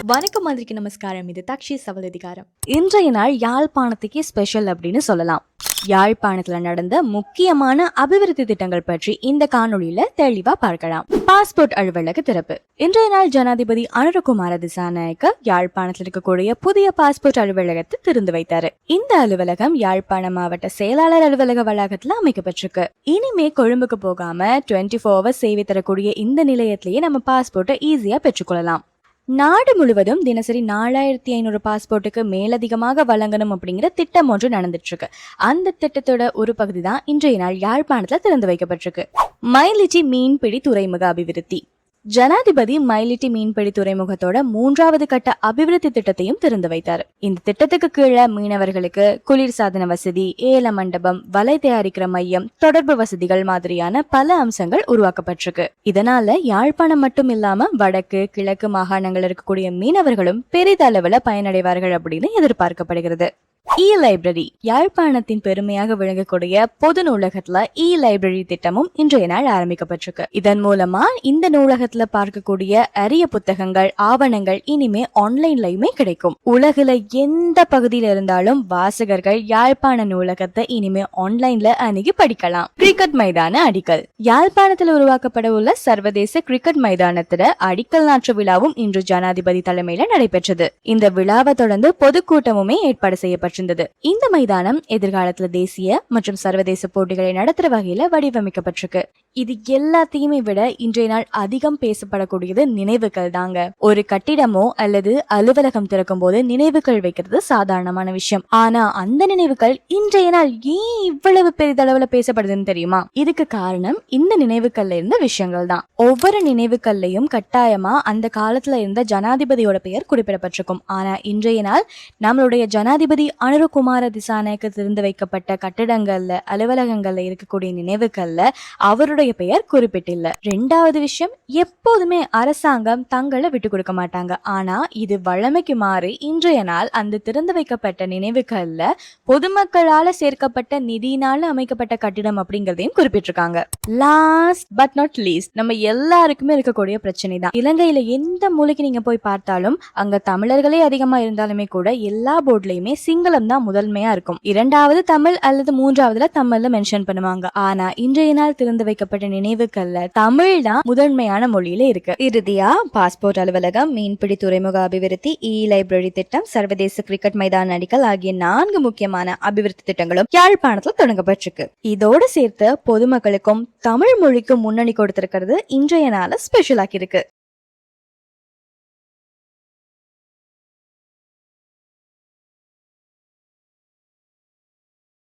வணக்கம் மாதிரிக்கு நமஸ்காரம். இது தக்ஷி சவலதிகாரம். இன்றைய நாள் யாழ்ப்பாணத்துக்கே ஸ்பெஷல் அப்படின்னு சொல்லலாம். யாழ்ப்பாணத்துல நடந்த முக்கியமான அபிவிருத்தி திட்டங்கள் பற்றி இந்த காணொளியில தெளிவா பார்க்கலாம். பாஸ்போர்ட் அலுவலக திறப்பு. இன்றைய நாள் ஜனாதிபதி அனுரகுமார திசாநாயக்க யாழ்ப்பாணத்தில் இருக்கக்கூடிய புதிய பாஸ்போர்ட் அலுவலகத்தை திறந்து வைத்தாரு. இந்த அலுவலகம் யாழ்ப்பாண மாவட்ட செயலாளர் அலுவலக வளாகத்துல அமைக்கப்பட்டிருக்கு. இனிமே கொழும்புக்கு போகாம 24 hours சேவை தரக்கூடிய இந்த நிலையத்திலேயே நம்ம பாஸ்போர்ட்டை ஈஸியா பெற்றுக்கொள்ளலாம். நாடு முழுவதும் தினசரி 4500 பாஸ்போர்ட்டுக்கு மேலதிகமாக வழங்கணும் அப்படிங்கிற திட்டம் ஒன்று நடந்துட்டு இருக்கு. அந்த திட்டத்தோட ஒரு பகுதி தான் இன்றைய நாள் யாழ்ப்பாணத்துல திறந்து வைக்கப்பட்டிருக்கு. மயிலிட்டி மீன்பிடி துறைமுக அபிவிருத்தி. ஜனாதிபதி மயிலிட்டி மீன்பிடி துறைமுகத்தோட 3வது கட்ட அபிவிருத்தி திட்டத்தையும் திறந்து வைத்தார். இந்த திட்டத்துக்கு கீழே மீனவர்களுக்கு குளிர்சாதன வசதி, ஏல மண்டபம், வலை தயாரிக்கிற மையம், தொடர்பு வசதிகள் மாதிரியான பல அம்சங்கள் உருவாக்கப்பட்டிருக்கு. இதனால யாழ்ப்பாணம் மட்டும் இல்லாம வடக்கு கிழக்கு மாகாணங்கள் இருக்கக்கூடிய மீனவர்களும் பெரிதளவுல பயனடைவார்கள் அப்படின்னு எதிர்பார்க்கப்படுகிறது. இ லைப்ரரி. யாழ்ப்பாணத்தின் பெருமையாக விளங்கக்கூடிய பொது நூலகத்துல இ லைப்ரரி திட்டமும் இன்றைய நாள் ஆரம்பிக்கப்பட்டிருக்கு. இதன் மூலமா இந்த நூலகத்துல பார்க்கக்கூடிய அரிய புத்தகங்கள், ஆவணங்கள் இனிமே ஆன்லைன்லயுமே கிடைக்கும். உலகுல எந்த பகுதியில இருந்தாலும் வாசகர்கள் யாழ்ப்பாண நூலகத்தை இனிமே ஆன்லைன்ல அணுகி படிக்கலாம். கிரிக்கெட் மைதான அடிக்கல். யாழ்ப்பாணத்தில் உருவாக்கப்பட உள்ள சர்வதேச கிரிக்கெட் மைதானத்துல அடிக்கல் நாற்று விழாவும் இன்று ஜனாதிபதி தலைமையில நடைபெற்றது. இந்த விழாவை தொடர்ந்து பொதுக்கூட்டமுமே ஏற்பாடு செய்யப்பட்டது. இந்த மைதானம் எதிர்காலத்துல தேசிய மற்றும் சர்வதேச போட்டிகளை நடத்துற வகையில வடிவமைக்கப்பட்டிருக்கு. இது எல்லாத்தையுமே விட இன்றைய நாள் அதிகம் பேசப்படக்கூடியது நினைவுகள் தாங்க. ஒரு கட்டிடமோ அல்லது அலுவலகம் திறக்கும் போது நினைவுகள் வைக்கிறது சாதாரணமான விஷயம். ஆனா அந்த நினைவுகள் இன்றைய நாள் ஏன் இவ்வளவு பெரிதளவுல பேசப்படுதுன்னு தெரியுமா? இதுக்கு காரணம் இந்த நினைவுகள்ல இருந்த விஷயங்கள் தான். ஒவ்வொரு நினைவுகள்லையும் கட்டாயமா அந்த காலத்துல இருந்த ஜனாதிபதியோட பெயர் குறிப்பிடப்பட்டிருக்கும். ஆனா இன்றைய நாள் நம்மளுடைய ஜனாதிபதி அனுரகுமார திசாநாயக்க திறந்து வைக்கப்பட்ட கட்டிடங்கள்ல, அலுவலகங்கள்ல இருக்கக்கூடிய நினைவுகள்ல அவருடைய பெயர் குறிப்பிட்டில்ல. 2வது விஷயம், எப்போதுமே அரசாங்கம் தங்களை விட்டு கொடுக்க மாட்டாங்க. ஆனா இது வழமைக்கு மாறி இன்றைய நாள் அந்த திறந்து வைக்கப்பட்ட நினைவுகள்ல பொதுமக்களால சேர்க்கப்பட்ட நிதியினால அமைக்கப்பட்ட கட்டிடம் அப்படிங்கறதையும் குறிப்பிட்டிருக்காங்க. லாஸ்ட் பட் நாட் லீஸ்ட், நம்ம எல்லாருக்குமே இருக்கக்கூடிய பிரச்சனை தான். இலங்கையில எந்த மூலைக்கு நீங்க போய் பார்த்தாலும் அங்க தமிழர்களே அதிகமா இருந்தாலுமே கூட எல்லா போர்ட்லயுமே சிங்களம் தான் முதன்மையா இருக்கும். 2வது தமிழ் அல்லது 3வதுல தமிழ்ல மென்ஷன் பண்ணுவாங்க. ஆனா இன்றைய நாள் திறந்து வைக்கப்பட்ட நினைவுகள்ல தமிழ் தான் முதன்மையான மொழியில இருக்கு. இறுதியா பாஸ்போர்ட் அலுவலகம், மீன்பிடி துறைமுக அபிவிருத்தி, இ லைப்ரரி திட்டம், சர்வதேச கிரிக்கெட் மைதான அடிக்கல் ஆகிய 4 முக்கியமான அபிவிருத்தி திட்டங்களும் யாழ்ப்பாணத்துல தொடங்கப்பட்டிருக்கு. இதோடு சேர்த்து பொதுமக்களுக்கும் தமிழ் மொழிக்கும் முன்னணி கொடுத்திருக்கிறது இன்றைய நாள ஸ்பெஷல் ஆக்கி இருக்கு.